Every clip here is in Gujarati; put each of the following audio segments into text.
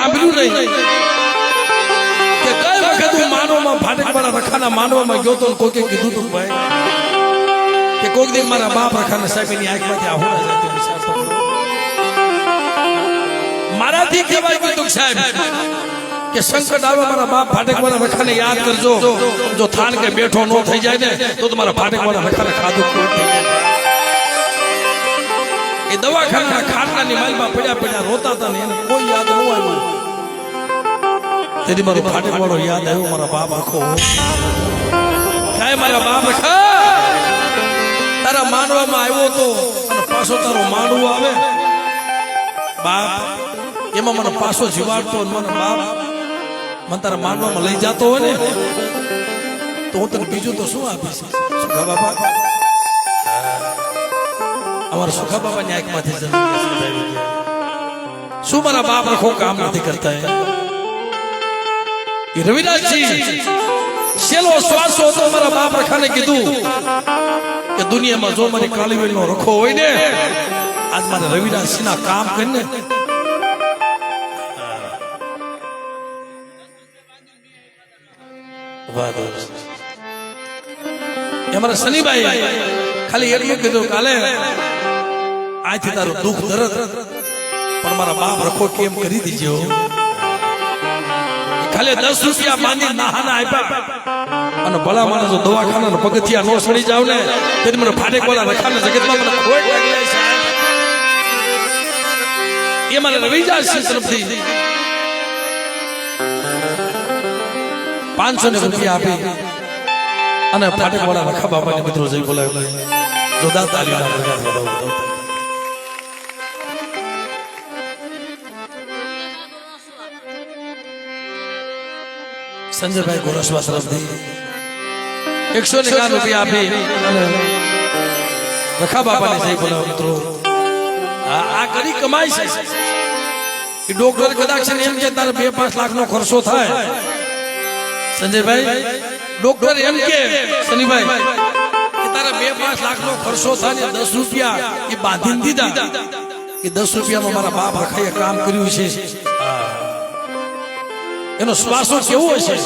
સાંભળ્યું નહીં કે કઈ વખત હું માનવામાં ફાટકવાળા રખાના માનવામાં ગયો તો કોકે કીધું તું ભાઈ કે કોક દી મારા બાપ રખાના સાહેબની આંખમાંથી આહોડા જતી વિચાર તો મારાથી કહેવાય કીધું સાહેબ કે સંકટ આવે મારા બાપ ફાટકવાળા રખાને યાદ કરજો જો થાન કે બેઠો ન થઈ જાય ને તો તમારા ફાટકવાળા રખાને ખાધું ખોટ થઈ જાય એ દવાખાના ખાટલાની માલમાં પડ્યા રોતા હતા ને એને કોઈ યાદ ન આવ્યું તેથી મારો ફાટકવાળો યાદ આવ્યો મારા બાપ આખો કાય મારા બાપ રખા તારા માનવામાં આવ્યો તો અને પાછો તારો માનવું આવે બાપ એમાં મને પાછો જીવાડતો મને બાપ મને તારા માનવામાં લઈ જતો હોય ને તો હું તને બીજું તો શું આપીશ સુખા બાપા અમારા સુખા બાપાની આંખમાંથી શું મારા બાપ રખો કામ નથી કરતા રવિરાજજી છેલ્લો શ્વાસ હતો મારા બાપ રખાને કીધું કે દુનિયામાં જો મારી કાળીવેલ નો રખો હોય ને આજ મારે રવિરાજસિંહ ના કામ કરીને અમારા શનિભાઈ ખાલી એટલું કીધું કાલે આજથી તારું દુઃખ દર્દ પણ મારા બાપ રખો કેમ કરી દીજો ખાલી 10 રૂપિયા માંડી નાહાના આપ્યા અને ભલા માણસો દવાખાના પગથિયા નો સડી જાવ ને તેથી મને ફાટેકવાળા રખાને જગતમાં મને ખોટ લાગી જાય છે એ મને રવિરાજસિંહ તરફથી 500 રૂપિયા આપી અને ફાટેકવાળા રખા બાપાને મિત્રો જઈ બોલાવ્યો જોરદાર તાળી વધાવો સંજયભાઈ ગોરસવા તરફથી 101 રૂપિયા આપી અને રખા બાપાને જઈ બોલાવો મિત્રો આ કરી કમાઈ છે કે ડોક્ટર કદાચ એમ કે તારે 2-5 લાખ નો ખર્ચો થાય સંજયભાઈ ડોક્ટર એમ કે શનિભાઈ કે તારે 2-5 લાખ નો ખર્ચો થાય ને 10 રૂપિયા એ બાંધીને દીધા કે 10 રૂપિયામાં મારા બાપ રખાએ કામ કર્યું છે એનો શ્વાસો કેવો હશે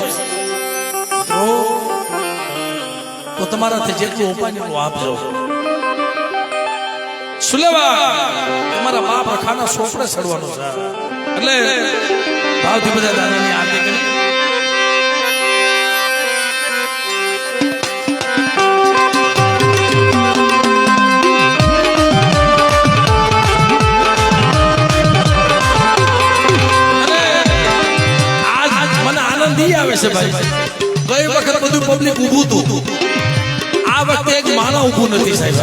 તો તમારાથી જેટલું ઉપાય આપજો સુલેવા તમારા બાપ રખાના સોપડે ચડવાનું છે એટલે ભાવથી બધા દાદાની આરતી કરી આવે છે ભાઈ ગઈ વખત બધું પબ્લિક ઊભું હતું આ વખતે એક માનવ ઊભું નથી સાહેબ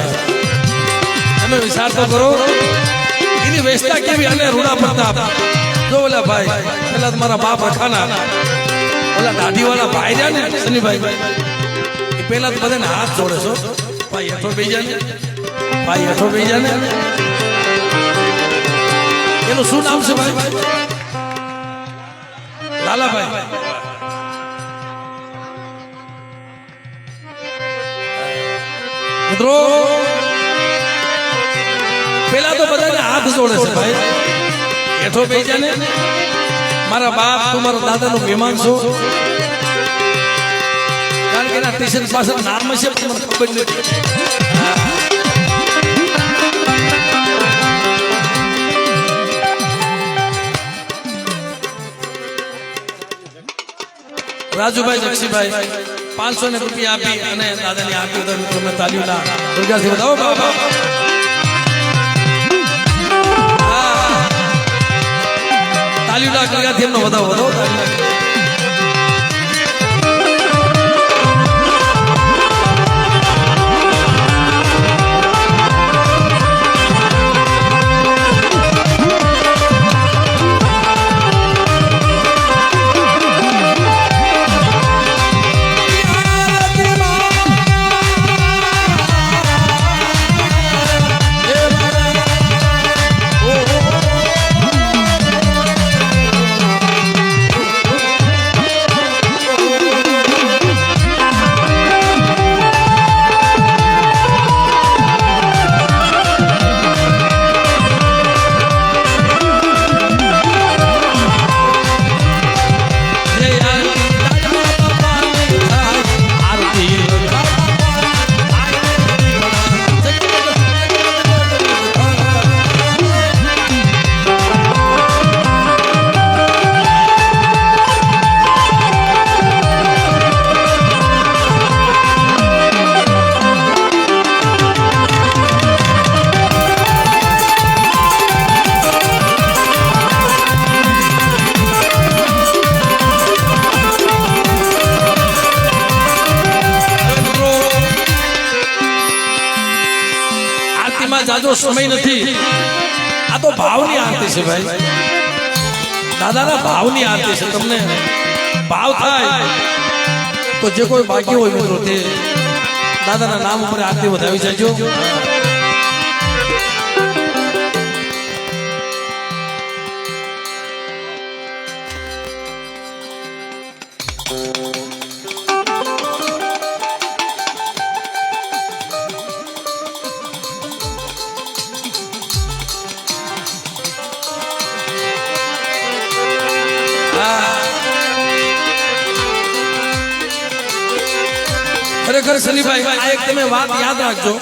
તમે વિચાર તો કરો એની વેચતા કેવી અને રૂડા પ્રતાપ જો ઓલા ભાઈ પેલા તમારા બાપ રખાના ઓલા દાઢીવાળા ભાઈ રહ્યા ને શનિભાઈ એ પેલા તો બધાને હાથ જોડે છો ભાઈ હેઠો બેસી જાય ને ભાઈ હેઠો બેસી જાય ને એનું શું નામ છે ભાઈ લાલાભાઈ મિત્રો પેલા તો બધાને હાથ જોડે છે ભાઈ હેઠો બેસી જા ને મારા બાપ તમારા દાદાનો મહેમાન છો કારણ કે એના સ્ટેશન પાસે નામ છે તમને ખબર નથી રાજુભાઈ જક્ષીભાઈ 500 રૂપિયા આપી અને દાદાની આરતી તમે તાલીઓના દુર્ગાથી વધાવો બાબા તાલીઓના દુર્ગાથી એમનો વધાવો તાલીઓના સમય નથી, આ તો ભાવની આરતી છે ભાઈ, દાદાના ભાવની આરતી છે. તમને ભાવ થાય તો જે કોઈ બાકી હોય મિત્રો તે દાદાના નામ ઉપર આરતી વધાવી જાયજો. ખરેખર સલીભાઈ આ એક તમે વાત યાદ રાખજો,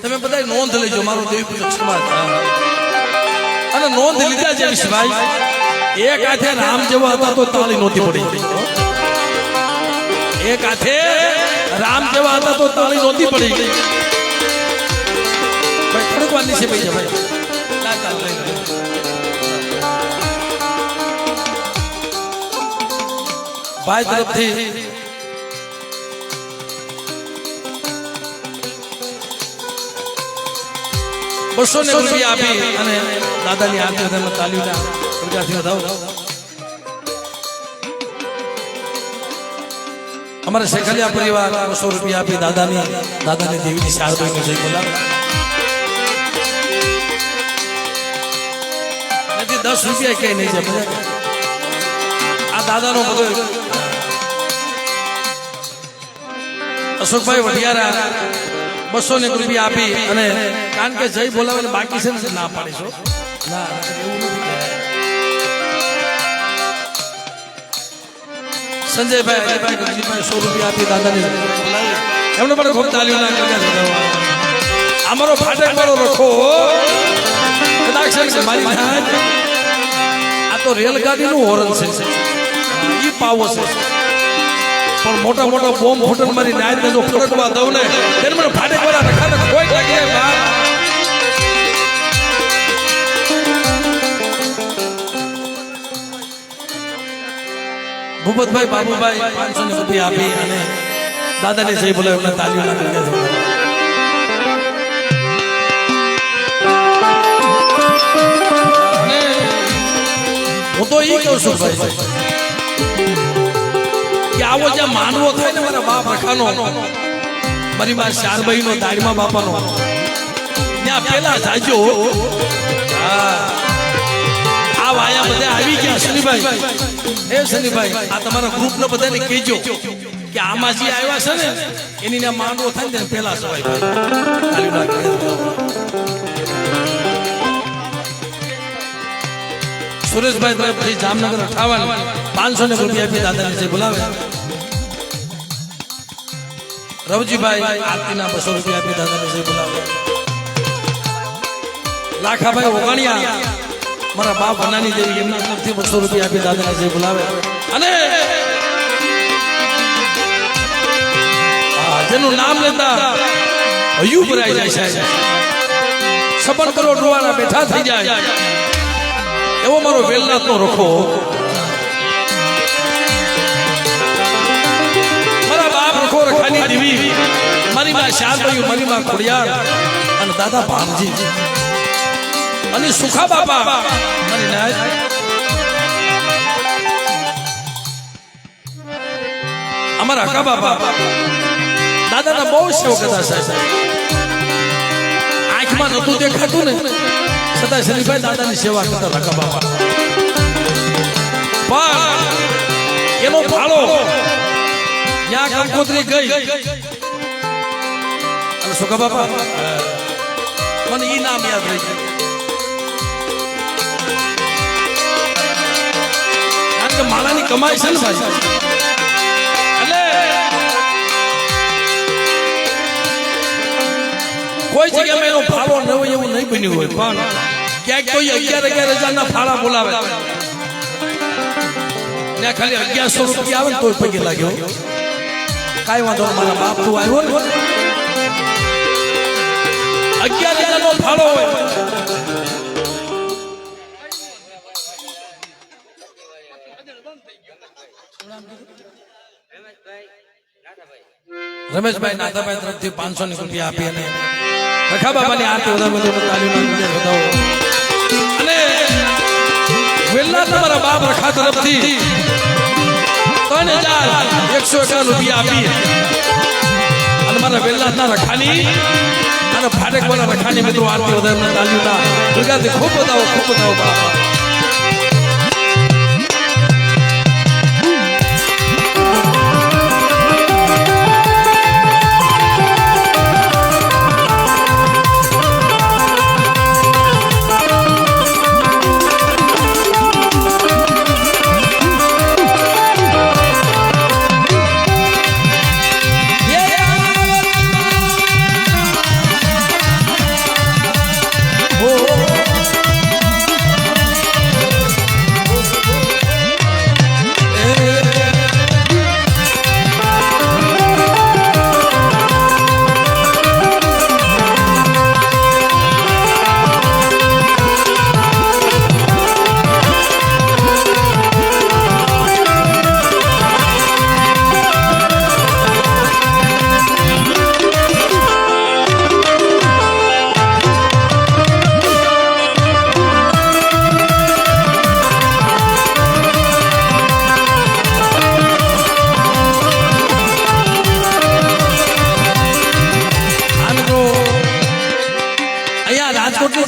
તમે બધા નોંધ લેજો મારો દેવી પૂજક સમાજ, અને નોંધ લીધા જેવી છે ભાઈ. એક હાથે રામ જેવા હતા તો તાળી નહોતી પડી, એક હાથે રામ જેવા હતા તો તાળી નહોતી પડી. ભાઈ થોડીક વાર નીચે પડી જાય ભાઈ તરફથી ₹200 આપી અને દાદાની આરતી વધારે તાલીના વિદ્યાર્થી વધાવો. અમારે શેખલિયા પરિવાર ₹200 આપી દાદાની દેવીની શારદોઈનો જય બોલાવે. નથી ₹10 કઈ નહીં છે બધા, આ દાદાનો બધો. અશોકભાઈ વઢિયારા ₹200 આપી અને કારણ કે જય બોલાવે બાકી છે ને ના પાડીશું ના એવું નથી. સંજયભાઈ ₹100 આપી દાદાને એમને પણ ખૂબ તાલીઓ ના કર્યા. અમારો ફાટક વાળો રખો કદાચ મારી આ તો રેલગાડીનું હોરન છે, ઈ પાવો છે, પણ મોટા મોટા બોમ્બ ફૂટન મારી નાયત જો ફરકવા દઉં ને તેને મને ફાટક વાળા રખાને કોઈ લાગે. ભૂપતભાઈ બાબુભાઈ ₹500 આપી અને દાદાને જય બોલે એમને તાલીઓ ના કર્યા. હું તો એ કહું છું ભાઈ કે આવો જ્યાં માનવો થાય ને મારા બાપ રખાનો, મારી માં શારભાઈ નો દાડમાં બાપાનો ત્યાં પેલા જાજો. આ વાયા બધા આવી ગયા. શનિભાઈ એ શનિભાઈ આ તમારા ગ્રુપ ને બધાને કહેજો કે આમાં જે આવ્યા છે ને એની ને માનવો થાય ને પેલા સવાય સુરેશભાઈ તરફથી જામનગર 58 ₹500 આપી દાદાને જે બોલાવે. રવજીભાઈ આરતીના ₹200 આપી દાદાને જે બોલાવે. લાખાભાઈ ઓગણિયા મારા બાપ અનાની દેવી એમના તરફથી ₹200 આપી દાદાને જે બોલાવે. અને જેનું નામ લેતા હયું ભરાઈ જાય સાહેબ, 56 કરોડ રૂપિયાના બેઠા થઈ જાય એવો મારો વેલનાથનો રખો. મારા બાપ રખો રખાની દેવી, મારી માં શારભાઈ, મારી માં ખોડિયાર અને દાદા ભામજી અને સુખા બાપા મારી નાય. અમારા હકા બાપા દાદાના બહુ સેવક હતા સાહેબ. આંખમાં નતું દેખાતું ને છતાં શનિભાઈ દાદાની સેવા કરતા હકા બાપા. પણ એનો ફાળો ત્યાં કંકોત્રી ગઈ અને સુખા બાપા મને ઈ નામ યાદ રહી ગયું. કારણ કે માળાની કમાઈ છે ને ભાઈ, એટલે કોઈ જગ્યામાં એનો ફાળો ન હોય એવું નહીં બન્યું હોય, પણ ક્યાંક કોઈ 11,000 ફાળા બોલાવે ને ખાલી ₹1100 આવે ને તો પગે લાગ્યો. કાંઈ વાંધો મારા બાપ તું આવ્યો ને 11,000 ફાળો હોય. રમેશભાઈ નાથાભાઈ તરફથી 500 રૂપિયા આપી અને રખા બાપાની આરતી વધાવો તાલીમ વધાવો અને વેલના તમારા બાપ રખા તરફથી 3151 રૂપિયા આપી અને મારા વેલના રખાની અને ફાટક વાળા રખાની મિત્રો આરતી વધાવો તાલીમ દુર્ગાથી ખૂબ વધાવો બાપા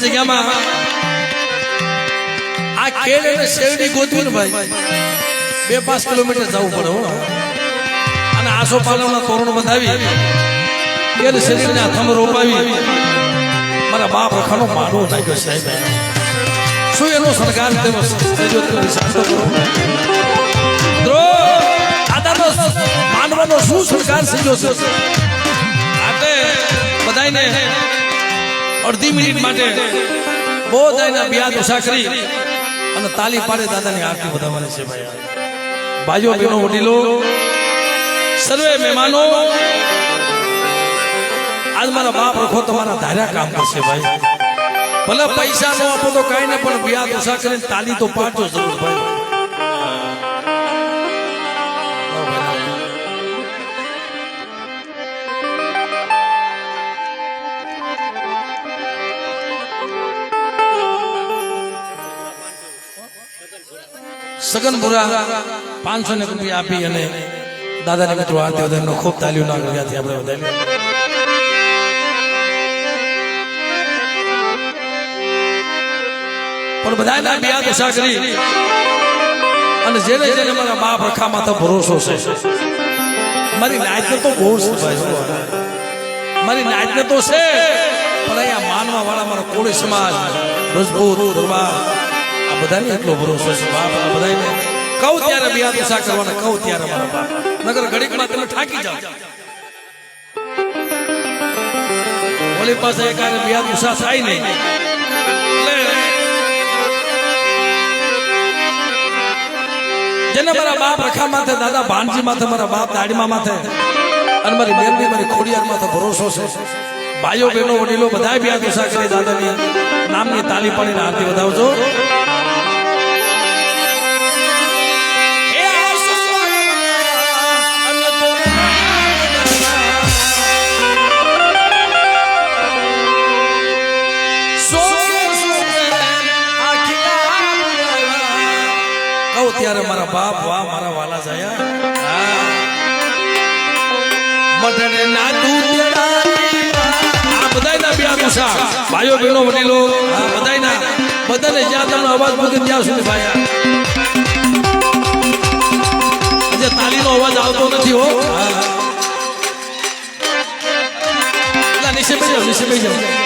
જગ્યામાં આ કેળ અને શેરડી ગોતવી ને ભાઈ 2-5 કિલોમીટર જવું પડે અને આસો પાલવના તોરણ બંધાવી કેળ શેરડીના થમ રોપાવી મારા બાપ રખાનો માળો નાખ્યો સાહેબ શું એનો સરકાર તેનો દાદાનો માનવાનો શું સરકાર સજ્જો છે એટલે બધાને અડધી મિનિટ માટે બધાના બ્યાદ ઉષા કરી અને તાલી પાડે દાદાની આરતી વધાવવાની છે ભાઈ ભાઈઓ બહેનો વડીલો સર્વે મહેમાનો આજ મારા બાપ રખો તમારા ધાર્યા કામ કરશે ભાઈ ભલે પૈસા નો આપો તો કાંઈ ને પણ બ્યાદ ઉષા કરીને તાલી તો પાડજો જરૂર ભાઈ સગનપુરા 500 રૂપિયા આપી અને દાદાને મિત્રો આરતી વધારનો ખૂબ તાલીઓ ના કર્યાથી આપણે વધારી પણ બધાના બ્યાદ ઉષા કરી અને જેને જેને મારા બાપ રખા માથે ભરોસો છે મારી નાચને તો બહુ છે મારી નાચને તો છે પણ અહીંયા માનવા વાળા મારા કોળી સમાજ રજપૂત દરબાર બધાને એટલો ભરોસો છે બાપ બધાને કહું ત્યારે બ્યાદ ઉષા કરવાના કહું ત્યારે મારા બાપ નગર ઘડીકમાં તમે ઠાકી જાવ ઓલી પાસે એકારે બ્યાદ ઉષા થાય નહીં એટલે જેને મારા બાપ રખા માથે દાદા ભાનજી માથે મારા બાપ દાડીમા માથે અને મારી બેનની મારી ખોડિયાર માથે ભરોસો છે ભાઈઓ બહેનો વડીલો બધા બ્યાદ ઉષા કરી દાદાની નામની તાલી પાડીને આરતી વધાવજો ત્યારે મારા બાપ વાહ મારા વાલા જાયા મઢને ના આ બધાયના બ્યાદ ઉષા ભાઈઓ બહેનો વડીલો બધાને જ્યાં તમને અવાજ મૂકે ત્યાં સુધી ભાઈ આજે તાલીનો અવાજ આવતો નથી હો એટલે નીચે બેસી જાઓ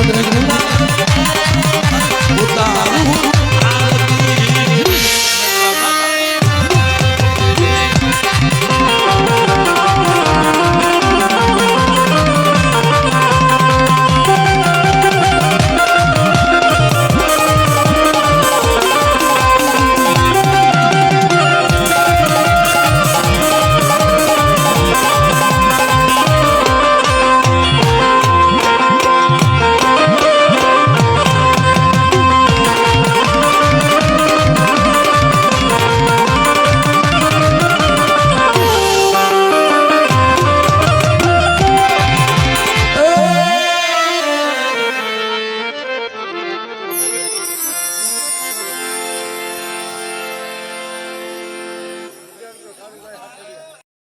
મદદ